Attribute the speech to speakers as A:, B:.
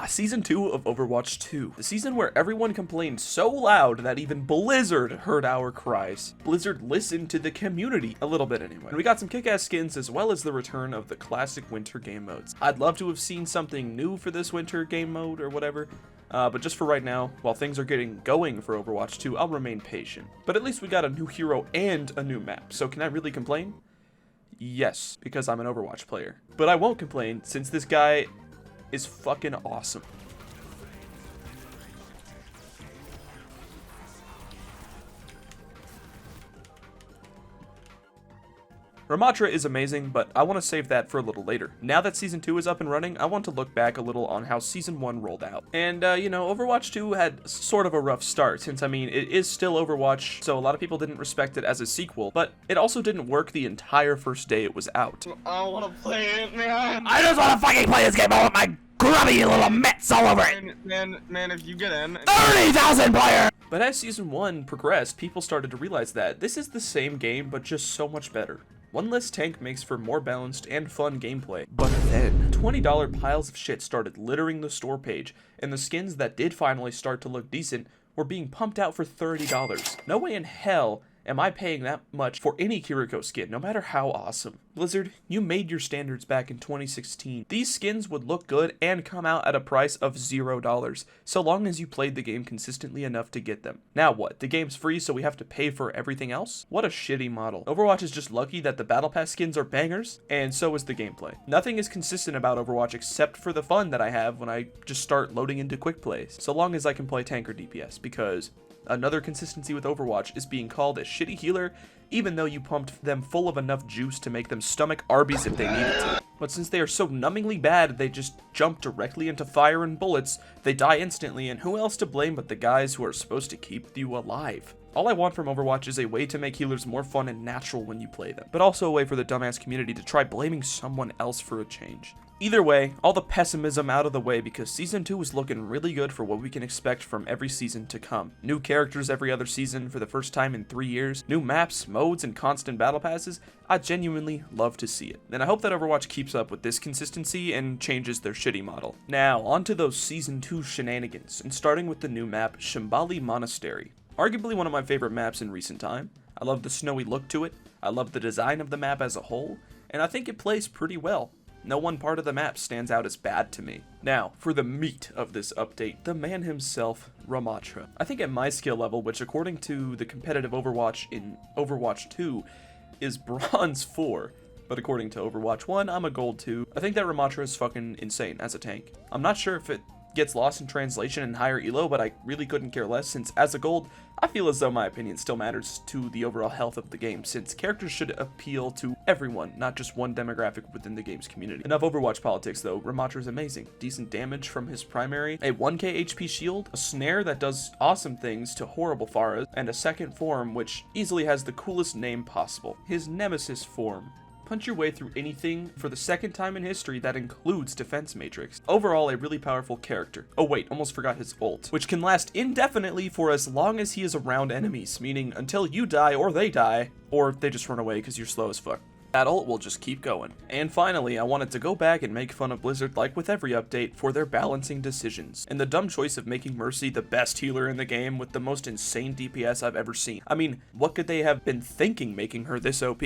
A: Season 2 of Overwatch 2. The season where everyone complained so loud that even Blizzard heard our cries. Blizzard listened to the community, a little bit anyway. And we got some kick-ass skins as well as the return of the classic winter game modes. I'd love to have seen something new for this winter game mode or whatever, but just for right now, while things are getting going for Overwatch 2, I'll remain patient. But at least we got a new hero and a new map, so can I really complain? Yes, because I'm an Overwatch player. But I won't complain since this guy is fucking awesome. Ramatra is amazing, but I want to save that for a little later. Now that Season 2 is up and running, I want to look back a little on how Season 1 rolled out. And, you know, Overwatch 2 had sort of a rough start, since, I mean, it is still Overwatch, so a lot of people didn't respect it as a sequel, but it also didn't work the entire first day it was out.
B: I don't want to play it, man.
C: I just want to fucking play this game. I want my grubby little mitts all over it.
B: Man, if you get in...
C: 30,000 players!
A: But as Season 1 progressed, people started to realize that this is the same game, but just so much better. One less tank makes for more balanced and fun gameplay. But then, $20 piles of shit started littering the store page, and the skins that did finally start to look decent were being pumped out for $30. No way in hell am I paying that much for any Kiriko skin, no matter how awesome. Blizzard, you made your standards back in 2016. These skins would look good and come out at a price of $0, so long as you played the game consistently enough to get them. Now what? The game's free, so we have to pay for everything else? What a shitty model. Overwatch is just lucky that the Battle Pass skins are bangers, and so is the gameplay. Nothing is consistent about Overwatch except for the fun that I have when I just start loading into quick plays, so long as I can play tank or DPS, because another consistency with Overwatch is being called a shitty healer, even though you pumped them full of enough juice to make them stomach Arby's if they needed to. But since they are so numbingly bad, they just jump directly into fire and bullets, they die instantly, and who else to blame but the guys who are supposed to keep you alive? All I want from Overwatch is a way to make healers more fun and natural when you play them, but also a way for the dumbass community to try blaming someone else for a change. Either way, all the pessimism out of the way because Season 2 is looking really good for what we can expect from every season to come. New characters every other season for the first time in 3 years, new maps, modes, and constant battle passes. I genuinely love to see it. And I hope that Overwatch keeps up with this consistency and changes their shitty model. Now, on to those Season 2 shenanigans, and starting with the new map, Shambali Monastery. Arguably one of my favorite maps in recent time. I love the snowy look to it, I love the design of the map as a whole, and I think it plays pretty well. No one part of the map stands out as bad to me. Now, for the meat of this update, the man himself, Ramatra. I think at my skill level, which according to the competitive Overwatch in Overwatch 2, is Bronze 4, but according to Overwatch 1, I'm a Gold 2. I think that Ramatra is fucking insane as a tank. I'm not sure if it gets lost in translation in higher elo, but I really couldn't care less since as a Gold, I feel as though my opinion still matters to the overall health of the game, since characters should appeal to everyone, not just one demographic within the game's community. Enough Overwatch politics though, Ramatra is amazing. Decent damage from his primary, a 1k HP shield, a snare that does awesome things to horrible Pharahs, and a second form which easily has the coolest name possible, his Nemesis form. Punch your way through anything for the second time in history that includes Defense Matrix. Overall, a really powerful character. Oh wait, almost forgot his ult, which can last indefinitely for as long as he is around enemies, meaning until you die or they die, or they just run away because you're slow as fuck. That ult will just keep going. And finally, I wanted to go back and make fun of Blizzard like with every update for their balancing decisions, and the dumb choice of making Mercy the best healer in the game with the most insane DPS I've ever seen. I mean, what could they have been thinking making her this OP?